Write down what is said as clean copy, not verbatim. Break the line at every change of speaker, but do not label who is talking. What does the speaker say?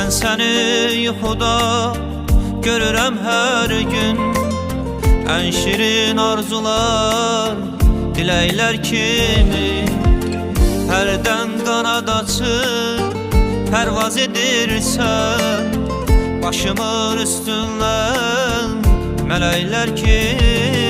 Mən səni yuxuda görürəm hər gün. Ən şirin arzular, diləklər kimi hərdən qanad açıb pərvaz edirsən. Başımın üstündən mələklər kimi